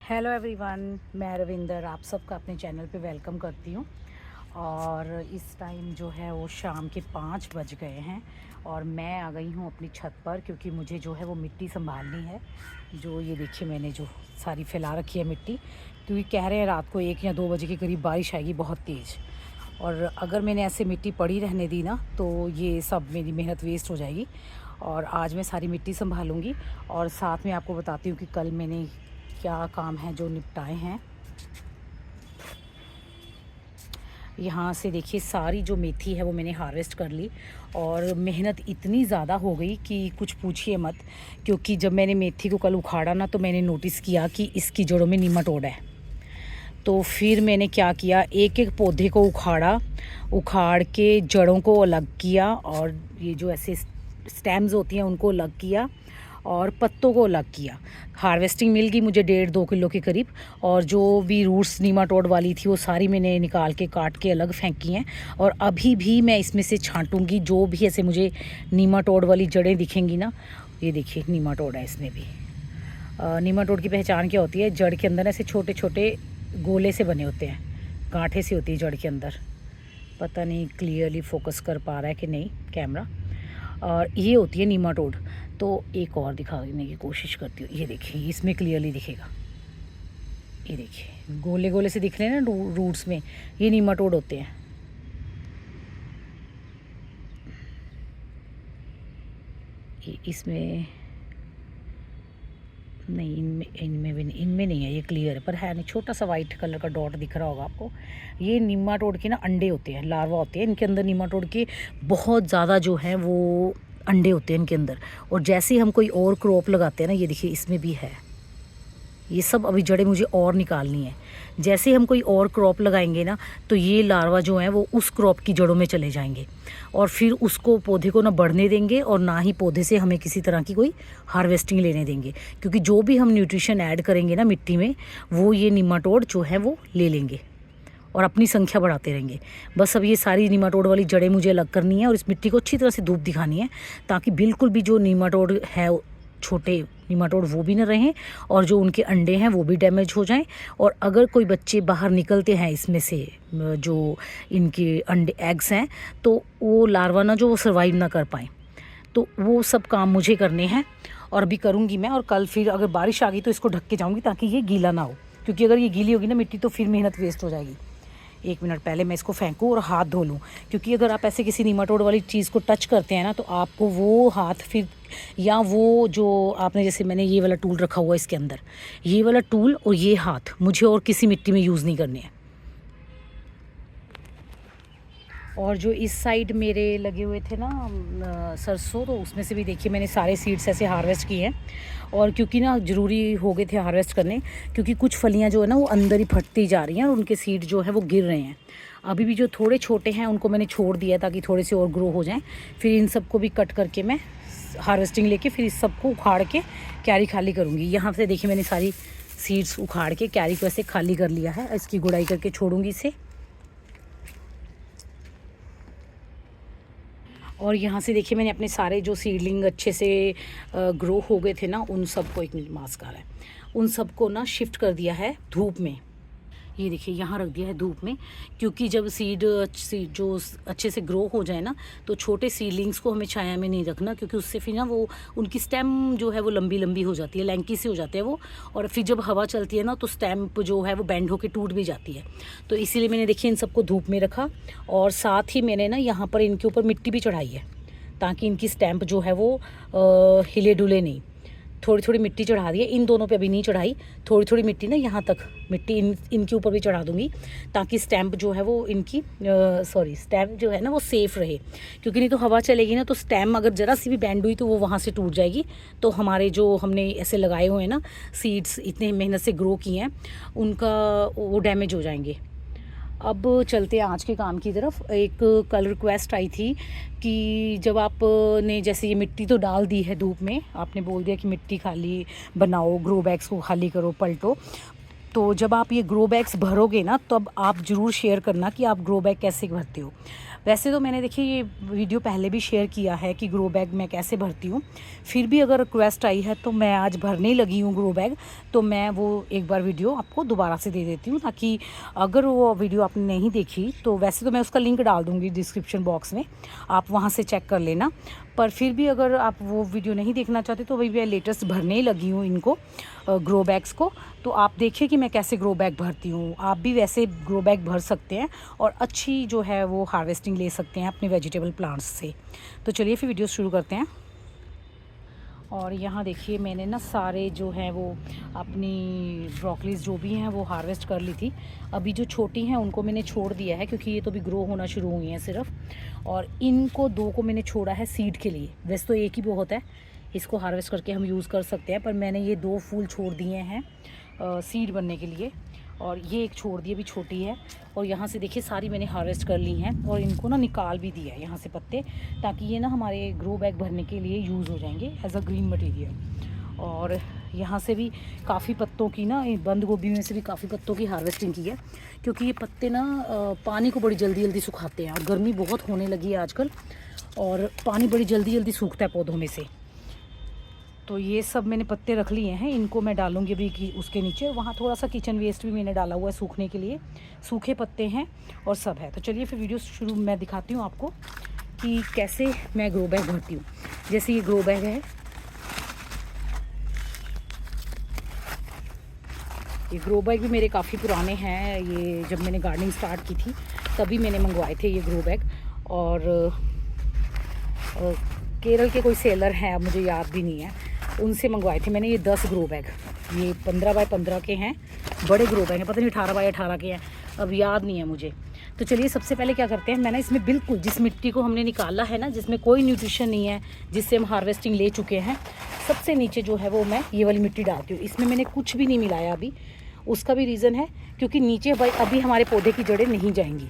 Hello everyone, मैं रविंदर आप सबका अपने चैनल पे वेलकम करती हूँ। और इस टाइम जो है वो शाम के 5 बज गए हैं और मैं आ गई हूँ अपनी छत पर क्योंकि मुझे जो है वो मिट्टी संभालनी है। जो ये देखिए मैंने जो सारी फैला रखी है मिट्टी, क्योंकि कह रहे हैं रात को 1 या 2 बजे के करीब बारिश आएगी बहुत तेज़। और अगर मैंने ऐसे मिट्टी पड़ी रहने दी ना तो ये सब मेरी मेहनत वेस्ट हो जाएगी। और आज मैं सारी मिट्टी संभालूँगी और साथ में आपको बताती हूँ कि कल मैंने क्या काम है जो निपटाए हैं। यहाँ से देखिए सारी जो मेथी है वो मैंने हार्वेस्ट कर ली और मेहनत इतनी ज़्यादा हो गई कि कुछ पूछिए मत। क्योंकि जब मैंने मेथी को कल उखाड़ा ना तो मैंने नोटिस किया कि इसकी जड़ों में नीमाटोड है। तो फिर मैंने क्या किया, एक एक पौधे को उखाड़ के जड़ों को अलग किया और ये जो ऐसे स्टेम्स होती हैं उनको अलग किया और पत्तों को अलग किया। हार्वेस्टिंग मिल गई मुझे 1.5-2 किलो के करीब। और जो भी रूट्स नीमाटोड वाली थी वो सारी मैंने निकाल के काट के अलग फेंकी हैं। और अभी भी मैं इसमें से छांटूंगी जो भी ऐसे मुझे नीमाटोड वाली जड़ें दिखेंगी ना। ये देखिए नीमाटोड है इसमें भी। नीमाटोड की पहचान क्या होती है, जड़ के अंदर ऐसे छोटे छोटे गोले से बने होते हैं, गांठे से होती है जड़ के अंदर। पता नहीं क्लियरली फोकस कर पा रहा है कि नहीं कैमरा। और ये होती है नीमाटोड। तो एक और दिखाने की कोशिश करती हूँ। ये देखिए इसमें क्लियरली दिखेगा। ये देखिए गोले गोले से दिख रहे हैं ना रूट्स में, ये नीमाटोड होते हैं। ये इसमें नहीं, इनमें भी नहीं, इनमें नहीं है, ये क्लियर है। पर है नहीं, छोटा सा वाइट कलर का डॉट दिख रहा होगा आपको। ये नीमाटोड के ना अंडे होते हैं, लार्वा होते हैं इनके अंदर। नीमाटोड के बहुत ज़्यादा जो हैं वो अंडे होते हैं इनके अंदर। और जैसे ही हम कोई और क्रॉप लगाते हैं ना, ये देखिए इसमें भी है। ये सब अभी जड़ें मुझे और निकालनी है। जैसे ही हम कोई और क्रॉप लगाएंगे ना तो ये लार्वा जो है वो उस क्रॉप की जड़ों में चले जाएंगे और फिर उसको पौधे को ना बढ़ने देंगे और ना ही पौधे से हमें किसी तरह की कोई हार्वेस्टिंग लेने देंगे। क्योंकि जो भी हम न्यूट्रिशन ऐड करेंगे ना मिट्टी में, वो ये निमाटोड जो है वो ले लेंगे और अपनी संख्या बढ़ाते रहेंगे। बस अब ये सारी नीमाटोड वाली जड़ें मुझे अलग करनी है और इस मिट्टी को अच्छी तरह से धूप दिखानी है, ताकि बिल्कुल भी जो नीमाटोड है, छोटे नीमाटोड, वो भी ना रहें और जो उनके अंडे हैं वो भी डैमेज हो जाएं। और अगर कोई बच्चे बाहर निकलते हैं इसमें से, जो इनके अंडे एग्स हैं, तो वो लार्वा ना जो वो सर्वाइव ना कर पाएँ। तो वो सब काम मुझे करने हैं और अभी करूँगी मैं। और कल फिर अगर बारिश आ गई तो इसको ढक के जाऊँगी ताकि ये गीला ना हो, क्योंकि अगर ये गीली होगी ना मिट्टी तो फिर मेहनत वेस्ट हो जाएगी। 1 मिनट पहले मैं इसको फेंकूँ और हाथ धो लूँ, क्योंकि अगर आप ऐसे किसी नीमाटोड वाली चीज़ को टच करते हैं ना तो आपको वो हाथ फिर, या वो जो आपने, जैसे मैंने ये वाला टूल रखा हुआ है इसके अंदर, ये वाला टूल और ये हाथ मुझे और किसी मिट्टी में यूज़ नहीं करने हैं। और जो इस साइड मेरे लगे हुए थे ना सरसों, तो उसमें से भी देखिए मैंने सारे सीड्स ऐसे हार्वेस्ट किए हैं। और क्योंकि ना ज़रूरी हो गए थे हार्वेस्ट करने, क्योंकि कुछ फलियां जो है ना वो अंदर ही फटती जा रही हैं और उनके सीड जो है वो गिर रहे हैं। अभी भी जो थोड़े छोटे हैं उनको मैंने छोड़ दिया ताकि थोड़े से और ग्रो हो जाएं। फिर इन सबको भी कट करके मैं हार्वेस्टिंग लेके फिर इस सबको उखाड़ के क्यारी खाली करूँगी। यहाँ से देखिए मैंने सारी सीड्स उखाड़ के क्यारी को ऐसे खाली कर लिया है। इसकी गुड़ाई करके छोड़ूंगी इसे। और यहाँ से देखिए मैंने अपने सारे जो सीडलिंग अच्छे से ग्रो हो गए थे ना, उन सबको, एक मिनट मास्क आ रहा है, उन सबको ना शिफ्ट कर दिया है धूप में। ये देखिए यहाँ रख दिया है धूप में, क्योंकि जब सीड जो अच्छे से ग्रो हो जाए ना तो छोटे सीडलिंग्स को हमें छाया में नहीं रखना, क्योंकि उससे फिर ना वो उनकी स्टेम जो है वो लंबी लंबी हो जाती है, लैंकी से हो जाते हैं वो। और फिर जब हवा चलती है ना तो स्टेम्प जो है वो बेंड होकर टूट भी जाती है। तो इसीलिए मैंने देखिए इन सबको धूप में रखा। और साथ ही मैंने ना यहाँ पर इनके ऊपर मिट्टी भी चढ़ाई है ताकि इनकी स्टैम्प जो है वो हिले डुले नहीं। थोड़ी थोड़ी मिट्टी चढ़ा दी है, इन दोनों पे अभी नहीं चढ़ाई। थोड़ी थोड़ी मिट्टी ना यहाँ तक मिट्टी इनके ऊपर भी चढ़ा दूँगी, ताकि स्टैम्प जो है वो इनकी स्टैम्प जो है ना वो सेफ़ रहे। क्योंकि नहीं तो हवा चलेगी ना तो स्टैम्प अगर ज़रा सी भी बैंड हुई तो वो वहाँ से टूट जाएगी। तो हमारे जो हमने ऐसे लगाए हुए हैं ना सीड्स, इतने मेहनत से ग्रो किए हैं, उनका वो डैमेज हो जाएंगे। अब चलते हैं आज के काम की तरफ। एक कल रिक्वेस्ट आई थी कि जब आपने जैसे ये मिट्टी तो डाल दी है धूप में, आपने बोल दिया कि मिट्टी खाली बनाओ, ग्रो बैग्स को खाली करो, पलटो। तो जब आप ये ग्रो बैग्स भरोगे ना तब आप ज़रूर शेयर करना कि आप ग्रो बैग कैसे भरते हो। वैसे तो मैंने देखिए ये वीडियो पहले भी शेयर किया है कि ग्रो बैग मैं कैसे भरती हूँ, फिर भी अगर रिक्वेस्ट आई है तो मैं आज भरने ही लगी हूँ ग्रो बैग, तो मैं वो एक बार वीडियो आपको दोबारा से दे देती हूँ, ताकि अगर वो वीडियो आपने नहीं देखी तो वैसे तो मैं उसका लिंक डाल दूँगी डिस्क्रिप्शन बॉक्स में, आप वहाँ से चेक कर लेना। पर फिर भी अगर आप वो वीडियो नहीं देखना चाहते तो वही मैं लेटेस्ट भरने ही लगी हूँ इनको, ग्रो बैग्स को। तो आप देखिए कि मैं कैसे ग्रो बैग भरती हूँ, आप भी वैसे ग्रो बैग भर सकते हैं और अच्छी जो है वो हार्वेस्टिंग ले सकते हैं अपने वेजिटेबल प्लांट्स से। तो चलिए फिर वीडियो शुरू करते हैं। और यहाँ देखिए मैंने ना सारे जो हैं वो अपनी ब्रोकलीज जो भी हैं वो हार्वेस्ट कर ली थी। अभी जो छोटी हैं उनको मैंने छोड़ दिया है क्योंकि ये तो भी ग्रो होना शुरू हुई हैं सिर्फ, और इनको 2 को मैंने छोड़ा है सीड के लिए। वैसे तो एक ही बहुत है, इसको हार्वेस्ट करके हम यूज़ कर सकते हैं, पर मैंने ये 2 फूल छोड़ दिए हैं सीड बनने के लिए, और ये एक छोड़ दी अभी छोटी है। और यहाँ से देखिए सारी मैंने हार्वेस्ट कर ली हैं और इनको ना निकाल भी दिया है यहाँ से पत्ते, ताकि ये ना हमारे ग्रो बैग भरने के लिए यूज़ हो जाएंगे एज अ ग्रीन मटेरियल। और यहाँ से भी काफ़ी पत्तों की ना, बंद गोभी में से भी काफ़ी पत्तों की हार्वेस्टिंग की है, क्योंकि ये पत्ते ना पानी को बड़ी जल्दी जल्दी सुखाते हैं और गर्मी बहुत होने लगी है आजकल, और पानी बड़ी जल्दी जल्दी सूखता है पौधों में से। तो ये सब मैंने पत्ते रख लिए हैं, इनको मैं डालूंगी अभी कि उसके नीचे। वहाँ थोड़ा सा किचन वेस्ट भी मैंने डाला हुआ है सूखने के लिए, सूखे पत्ते हैं और सब है। तो चलिए फिर वीडियो शुरू मैं दिखाती हूँ आपको कि कैसे मैं ग्रो बैग भरती हूँ। जैसे ये ग्रो बैग है, ये ग्रो बैग भी मेरे काफ़ी पुराने हैं, ये जब मैंने गार्डनिंग स्टार्ट की थी तभी मैंने मंगवाए थे ये ग्रो बैग। और केरल के कोई सेलर हैं, अब मुझे याद भी नहीं है, उनसे मंगवाए थे मैंने ये 10 ग्रो बैग। ये 15 बाय 15 के हैं, बड़े ग्रो बैग हैं, पता नहीं 18 बाय 18 के हैं, अब याद नहीं है मुझे। तो चलिए सबसे पहले क्या करते हैं, मैंने इसमें बिल्कुल जिस मिट्टी को हमने निकाला है ना, जिसमें कोई न्यूट्रिशन नहीं है, जिससे हम हार्वेस्टिंग ले चुके हैं, सबसे नीचे जो है वो मैं ये वाली मिट्टी डालती हूँ। इसमें मैंने कुछ भी नहीं मिलाया अभी। उसका भी रीज़न है क्योंकि नीचे भाई अभी हमारे पौधे की जड़ें नहीं जाएंगी,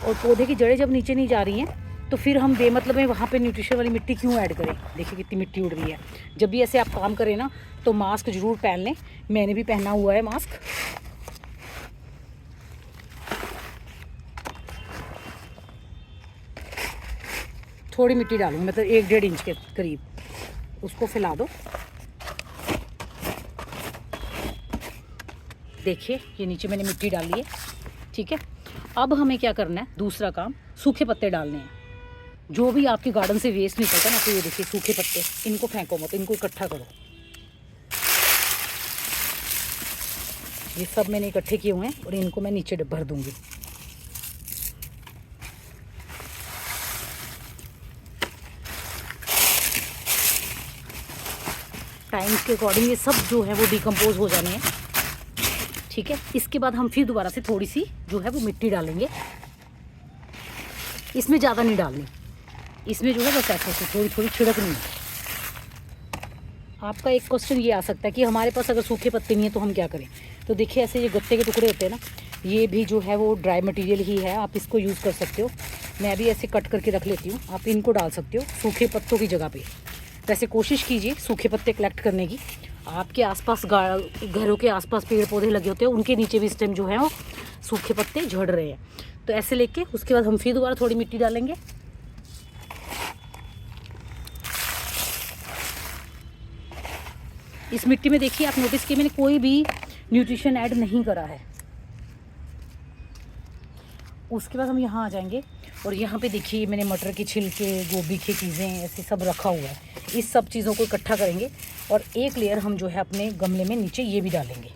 और पौधे की जड़ें जब नीचे नहीं जा रही हैं तो फिर हम बेमतलब में वहाँ पे न्यूट्रिशन वाली मिट्टी क्यों ऐड करें। देखिए कितनी मिट्टी उड़ रही है। जब भी ऐसे आप काम करें ना तो मास्क ज़रूर पहन लें, मैंने भी पहना हुआ है मास्क। थोड़ी मिट्टी डालूंगी, मतलब 1-1.5 इंच के करीब, उसको फैला दो। देखिए ये नीचे मैंने मिट्टी डाली है, ठीक है। अब हमें क्या करना है, दूसरा काम, सूखे पत्ते डालने हैं। जो भी आपके गार्डन से वेस्ट निकलता है ना, तो ये देखिए सूखे पत्ते, इनको फेंको मत, इनको इकट्ठा करो। ये सब मैंने इकट्ठे किए हुए हैं और इनको मैं नीचे भर दूंगी। टाइम के अकॉर्डिंग ये सब जो है वो डिकम्पोज हो जाने हैं, ठीक है। इसके बाद हम फिर दोबारा से थोड़ी सी जो है वो मिट्टी डालेंगे। इसमें ज़्यादा नहीं डालनी, इसमें जो है बस ऐसे थोड़ी थोड़ी छिड़कनी है। आपका एक क्वेश्चन ये आ सकता है कि हमारे पास अगर सूखे पत्ते नहीं है तो हम क्या करें। तो देखिए ऐसे ये गत्ते के टुकड़े होते हैं ना, ये भी जो है वो ड्राई मटेरियल ही है, आप इसको यूज़ कर सकते हो। मैं भी ऐसे कट करके रख लेती हूँ, आप इनको डाल सकते हो सूखे पत्तों की जगह पे। वैसे कोशिश कीजिए सूखे पत्ते कलेक्ट करने की। आपके आसपास घरों के आसपास पेड़ पौधे लगे होते हैं, उनके नीचे भी इस टाइम जो है वो सूखे पत्ते झड़ रहे हैं। तो ऐसे लेके उसके बाद हम फिर दोबारा थोड़ी मिट्टी डालेंगे। इस मिट्टी में देखिए आप नोटिस किए मैंने कोई भी न्यूट्रिशन ऐड नहीं करा है। उसके बाद हम यहाँ आ जाएंगे और यहाँ पे देखिए मैंने मटर के छिलके, गोभी की चीज़ें ऐसे सब रखा हुआ है। इस सब चीज़ों को इकट्ठा करेंगे और एक लेयर हम जो है अपने गमले में नीचे ये भी डालेंगे।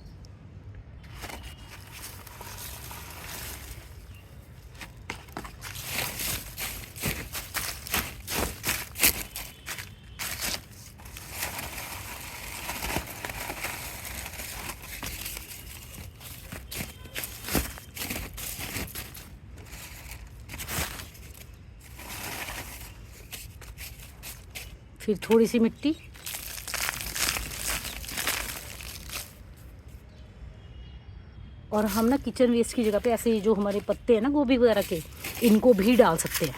फिर थोड़ी सी मिट्टी, और हम ना किचन वेस्ट की जगह पे ऐसे जो हमारे पत्ते हैं ना गोभी वगैरह के, इनको भी डाल सकते हैं।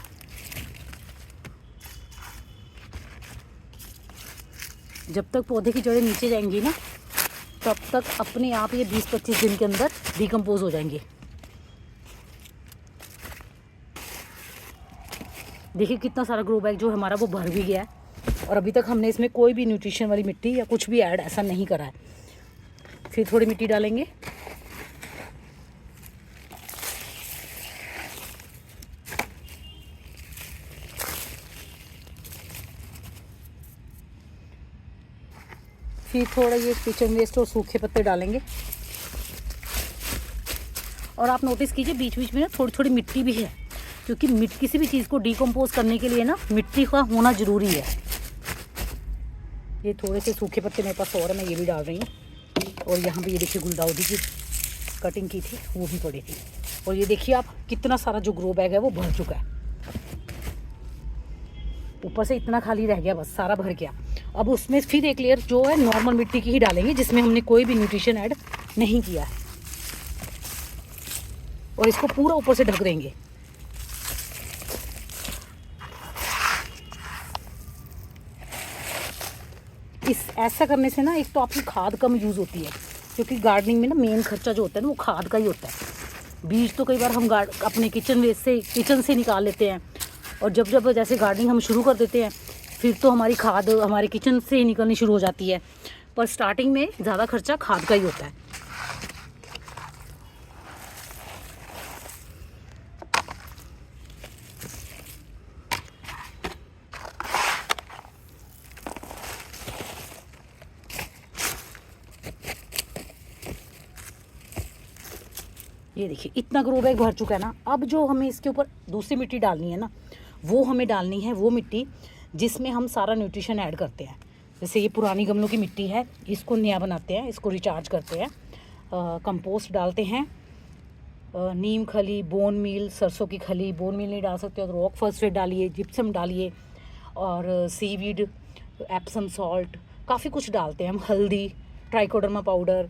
जब तक पौधे की जड़ें नीचे जाएंगी ना तब तक अपने आप ये 20-25 दिन के अंदर डिकम्पोज हो जाएंगे। देखिए कितना सारा ग्रो बैग जो हमारा वो भर भी गया है, और अभी तक हमने इसमें कोई भी न्यूट्रिशन वाली मिट्टी या कुछ भी ऐड ऐसा नहीं करा है। फिर थोड़ी मिट्टी डालेंगे। फिर थोड़ा ये किचन वेस्ट और सूखे पत्ते डालेंगे। और आप नोटिस कीजिए बीच बीच में ना थोड़ी थोड़ी मिट्टी भी है, क्योंकि किसी भी चीज़ को डिकम्पोज करने के लिए ना मिट्टी का होना ज़रूरी है। ये थोड़े से सूखे पत्ते मेरे पास और है, मैं ये भी डाल रही हूँ। और यहाँ पे ये देखिए गुलदाउदी की कटिंग की थी वो भी पड़ी थी। और ये देखिए आप कितना सारा जो ग्रो बैग है वो भर चुका है। ऊपर से इतना खाली रह गया, बस सारा भर गया। अब उसमें फिर एक लेयर जो है नॉर्मल मिट्टी की ही डालेंगे, जिसमें हमने कोई भी न्यूट्रिशन ऐड नहीं किया है। और इसको पूरा ऊपर से ढक देंगे। ऐसा करने से ना एक तो आपकी खाद कम यूज़ होती है, क्योंकि गार्डनिंग में ना मेन खर्चा जो होता है ना वो खाद का ही होता है। बीज तो कई बार हम अपने किचन से निकाल लेते हैं, और जब जैसे गार्डनिंग हम शुरू कर देते हैं फिर तो हमारी खाद हमारे किचन से ही निकलनी शुरू हो जाती है। पर स्टार्टिंग में ज़्यादा खर्चा खाद का ही होता है। ये देखिए इतना ग्रो बैग भर चुका है ना। अब जो हमें इसके ऊपर दूसरी मिट्टी डालनी है ना, वो हमें डालनी है वो मिट्टी जिसमें हम सारा न्यूट्रिशन ऐड करते हैं। जैसे ये पुरानी गमलों की मिट्टी है, इसको नया बनाते हैं, इसको रिचार्ज करते हैं। कंपोस्ट डालते हैं, नीम खली, बोन मील, सरसों की खली, बोन मील नहीं डाल सकते तो रॉक फॉस्फेट डालिए, जिप्सम डालिए, और सीवीड, एप्सम सॉल्ट, काफ़ी कुछ डालते हैं हम, हल्दी, ट्राइकोडर्मा पाउडर,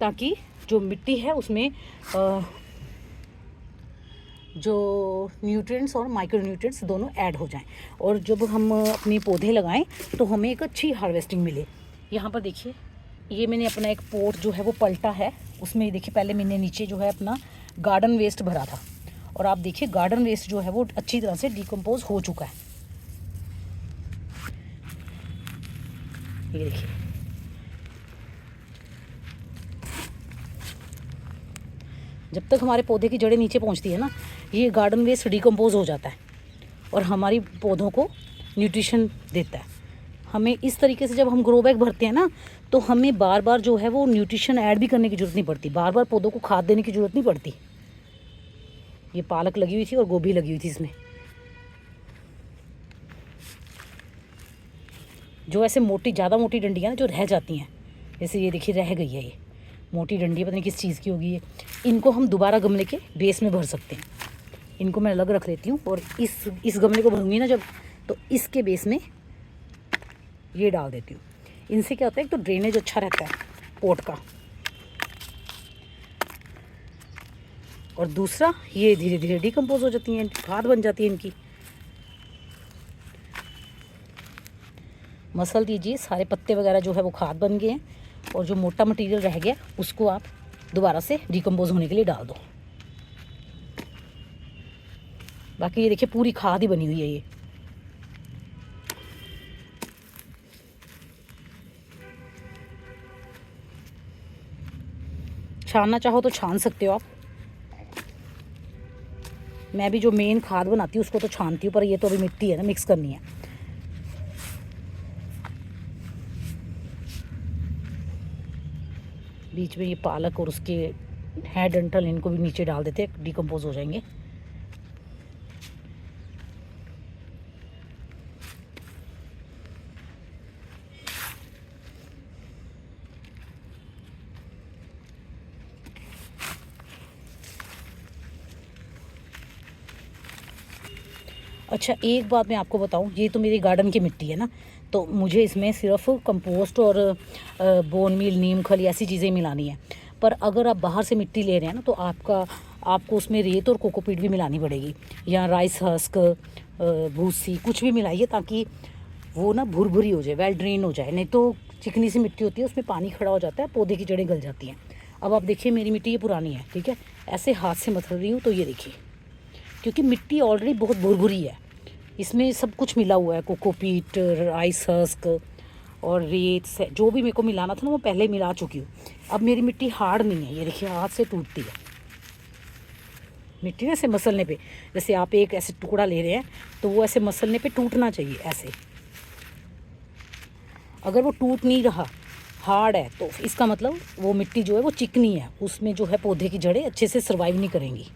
ताकि जो मिट्टी है उसमें जो न्यूट्रिएंट्स और माइक्रो न्यूट्रिएंट्स दोनों ऐड हो जाएं, और जब हम अपने पौधे लगाएं तो हमें एक अच्छी हार्वेस्टिंग मिले। यहाँ पर देखिए ये मैंने अपना एक पोट जो है वो पलटा है, उसमें देखिए पहले मैंने नीचे जो है अपना गार्डन वेस्ट भरा था, और आप देखिए गार्डन वेस्ट जो है वो अच्छी तरह से डिकम्पोज हो चुका है। ये देखिए जब तक हमारे पौधे की जड़ें नीचे पहुंचती है ना, ये गार्डन वेस्ट डिकम्पोज हो जाता है और हमारी पौधों को न्यूट्रिशन देता है। हमें इस तरीके से जब हम ग्रो बैग भरते हैं ना, तो हमें बार बार जो है वो न्यूट्रिशन ऐड भी करने की ज़रूरत नहीं पड़ती, बार बार पौधों को खाद देने की ज़रूरत नहीं पड़ती। ये पालक लगी हुई थी और गोभी लगी हुई थी इसमें। जो ऐसे ज़्यादा मोटी डंडियाँ ना जो रह जाती हैं, जैसे ये देखिए रह गई है, ये मोटी डंडी पता नहीं किस चीज़ की होगी ये, इनको हम दोबारा गमले के बेस में भर सकते हैं। इनको मैं अलग रख लेती हूँ, और इस गमले को भरूंगी ना जब, तो इसके बेस में ये डाल देती हूँ। इनसे क्या होता है, एक तो ड्रेनेज अच्छा रहता है पोट का, और दूसरा ये धीरे धीरे डिकम्पोज हो जाती हैं, खाद बन जाती है इनकी। मसल दीजिए, सारे पत्ते वगैरह जो है वो खाद बन गए हैं, और जो मोटा मटेरियल रह गया उसको आप दोबारा से डिकम्पोज होने के लिए डाल दो। बाकी ये देखिए पूरी खाद ही बनी हुई है ये। छानना चाहो तो छान सकते हो आप। मैं भी जो मेन खाद बनाती हूँ उसको तो छानती हूँ, पर ये तो अभी मिट्टी है ना, मिक्स करनी है। बीच में ये पालक और उसके हेड डंठल इनको भी नीचे डाल देते हैं, डिकम्पोज हो जाएंगे। अच्छा एक बात मैं आपको बताऊं, ये तो मेरी गार्डन की मिट्टी है ना, तो मुझे इसमें सिर्फ कंपोस्ट और बोन मील, नीम खली ऐसी चीज़ें मिलानी है। पर अगर आप बाहर से मिट्टी ले रहे हैं ना, तो आपको उसमें रेत और कोकोपीट भी मिलानी पड़ेगी, या राइस हस्क, भूसी, कुछ भी मिलाइए ताकि वो ना भुरभुरी हो जाए, वेल ड्रेन हो जाए। नहीं तो चिकनी सी मिट्टी होती है, उसमें पानी खड़ा हो जाता है, पौधे की जड़ें गल जाती हैं। अब आप देखिए मेरी मिट्टी ये पुरानी है, ठीक है, ऐसे हाथ से मसल रही हूँ तो ये देखिए, क्योंकि मिट्टी ऑलरेडी बहुत भुरभुरी है, इसमें सब कुछ मिला हुआ है, कोकोपीट, राइस हस्क और रेत से जो भी मेरे को मिलाना था ना वो पहले मिला चुकी हूँ। अब मेरी मिट्टी हार्ड नहीं है, ये देखिए हाथ से टूटती है मिट्टी ना, ऐसे मसलने पे, जैसे आप एक ऐसे टुकड़ा ले रहे हैं तो वो ऐसे मसलने पे टूटना चाहिए ऐसे। अगर वो टूट नहीं रहा, हार्ड है, तो इसका मतलब वो मिट्टी जो है वो चिकनी है, उसमें जो है पौधे की जड़ें अच्छे से सर्वाइव नहीं करेंगी।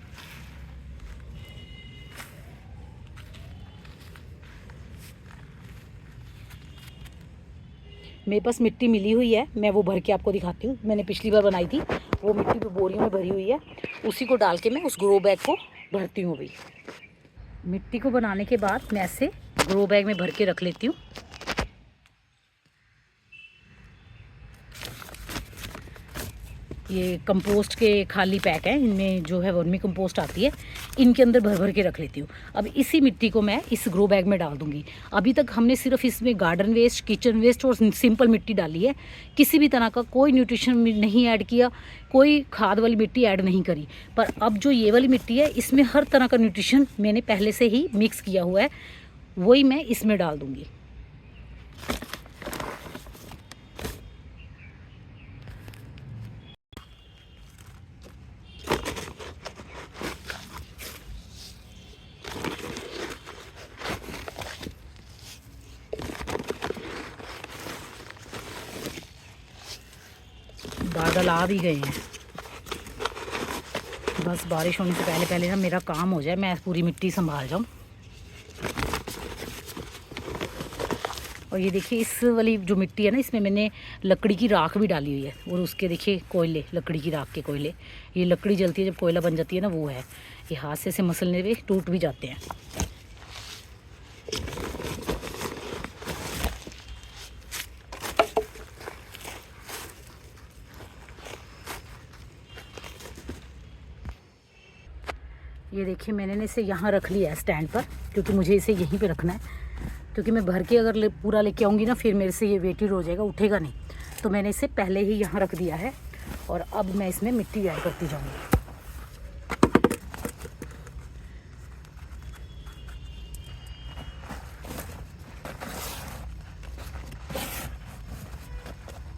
मेरे पास मिट्टी मिली हुई है, मैं वो भर के आपको दिखाती हूँ। मैंने पिछली बार बनाई थी, वो मिट्टी तो बोरियों में भरी हुई है, उसी को डाल के मैं उस ग्रो बैग को भरती हूँ। अभी मिट्टी को बनाने के बाद मैं ऐसे ग्रो बैग में भर के रख लेती हूँ। ये कंपोस्ट के खाली पैक हैं, इनमें जो है वर्मी कंपोस्ट आती है, इनके अंदर भर भर के रख लेती हूँ। अब इसी मिट्टी को मैं इस ग्रो बैग में डाल दूँगी। अभी तक हमने सिर्फ इसमें गार्डन वेस्ट, किचन वेस्ट और सिंपल मिट्टी डाली है, किसी भी तरह का कोई न्यूट्रिशन नहीं ऐड किया, कोई खाद वाली मिट्टी ऐड नहीं करी। पर अब जो ये वाली मिट्टी है, इसमें हर तरह का न्यूट्रिशन मैंने पहले से ही मिक्स किया हुआ है, वही मैं इसमें डाल दूँगी। बादल आ भी गए हैं, बस बारिश होने से पहले पहले ना मेरा काम हो जाए, मैं पूरी मिट्टी संभाल जाऊं। और ये देखिए इस वाली जो मिट्टी है ना, इसमें मैंने लकड़ी की राख भी डाली हुई है, और उसके देखिए कोयले, लकड़ी की राख के कोयले, ये लकड़ी जलती है जब कोयला बन जाती है ना, वो है। ये हाथ से मसलने पे टूट भी जाते हैं। ये देखिए मैंने इसे यहाँ रख लिया है स्टैंड पर, क्योंकि मुझे इसे यहीं पे रखना है, क्योंकि मैं भर के अगर पूरा लेके आऊँगी ना, फिर मेरे से ये वेटेड हो जाएगा, उठेगा नहीं। तो मैंने इसे पहले ही यहाँ रख दिया है, और अब मैं इसमें मिट्टी ऐड करती जाऊँगी।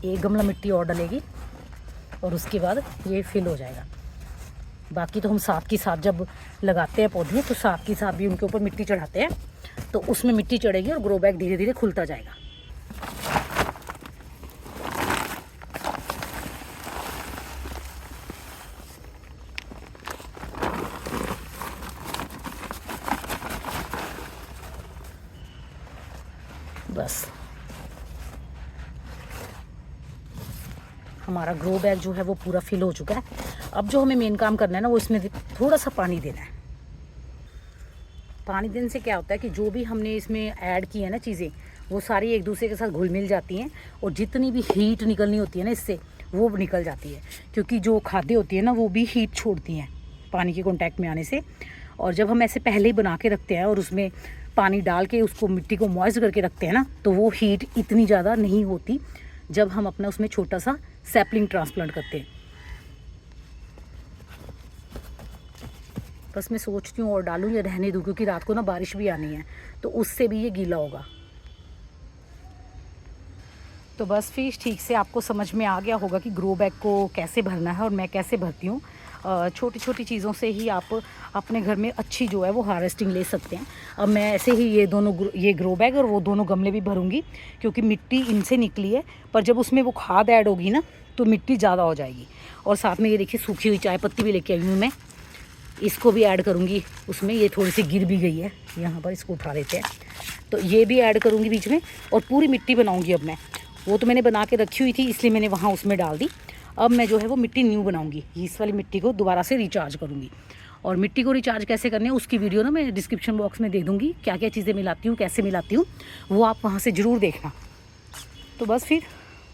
एक गमला मिट्टी और डलेगी और उसके बाद ये फिल हो जाएगा। बाकी तो हम साथ की साथ जब लगाते हैं पौधे, तो साथ की साथ भी उनके ऊपर मिट्टी चढ़ाते हैं, तो उसमें मिट्टी चढ़ेगी और ग्रो बैग धीरे धीरे खुलता जाएगा। बस हमारा ग्रो बैग जो है वो पूरा फिल हो चुका है। अब जो हमें मेन काम करना है ना, वो इसमें थोड़ा सा पानी देना है। पानी देने से क्या होता है कि जो भी हमने इसमें ऐड की है ना चीज़ें, वो सारी एक दूसरे के साथ घुल मिल जाती हैं, और जितनी भी हीट निकलनी होती है ना इससे, वो निकल जाती है। क्योंकि जो खाद्य होती है ना, वो भी हीट छोड़ती हैं पानी के कांटेक्ट में आने से। और जब हम ऐसे पहले ही बना के रखते हैं और उसमें पानी डाल के उसको मिट्टी को मॉइस्ट करके रखते हैं ना, तो वो हीट इतनी ज़्यादा नहीं होती जब हम अपना उसमें छोटा सा सैपलिंग ट्रांसप्लांट करते हैं। बस मैं सोचती हूँ और डालूँ या रहने दूँ, क्योंकि रात को ना बारिश भी आनी है, तो उससे भी ये गीला होगा। तो बस फिर ठीक से आपको समझ में आ गया होगा कि ग्रो बैग को कैसे भरना है और मैं कैसे भरती हूँ। छोटी छोटी चीज़ों से ही आप अपने घर में अच्छी जो है वो हार्वेस्टिंग ले सकते हैं। अब मैं ऐसे ही ये ग्रो बैग और वो दोनों गमले भी भरूंगी, क्योंकि मिट्टी इनसे निकली है, पर जब उसमें वो खाद ऐड होगी ना, तो मिट्टी ज़्यादा हो जाएगी। और साथ में ये देखिए सूखी हुई चाय पत्ती भी लेके आई हूँ मैं, इसको भी ऐड करूँगी उसमें। ये थोड़ी सी गिर भी गई है यहाँ पर, इसको उठा लेते हैं, तो ये भी ऐड करूँगी बीच में। और पूरी मिट्टी बनाऊँगी अब मैं, वो तो मैंने बना के रखी हुई थी, इसलिए मैंने वहाँ उसमें डाल दी। अब मैं जो है वो मिट्टी न्यू बनाऊंगी, इस वाली मिट्टी को दोबारा से रिचार्ज करूंगी। और मिट्टी को रिचार्ज कैसे करनी है उसकी वीडियो ना मैं डिस्क्रिप्शन बॉक्स में दे दूंगी, क्या क्या चीज़ें मिलाती हूँ, कैसे मिलाती हूँ, वो आप वहाँ से ज़रूर देखना। तो बस फिर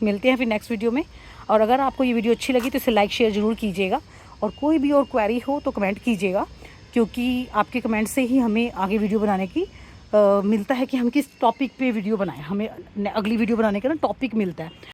मिलते हैं फिर नेक्स्ट वीडियो में। और अगर आपको ये वीडियो अच्छी लगी तो इसे लाइक शेयर ज़रूर कीजिएगा, और कोई भी और क्वेरी हो तो कमेंट कीजिएगा, क्योंकि आपके कमेंट से ही हमें आगे वीडियो बनाने की मिलता है कि हम किस टॉपिक पे वीडियो बनाएं। हमें अगली वीडियो बनाने का ना टॉपिक मिलता है।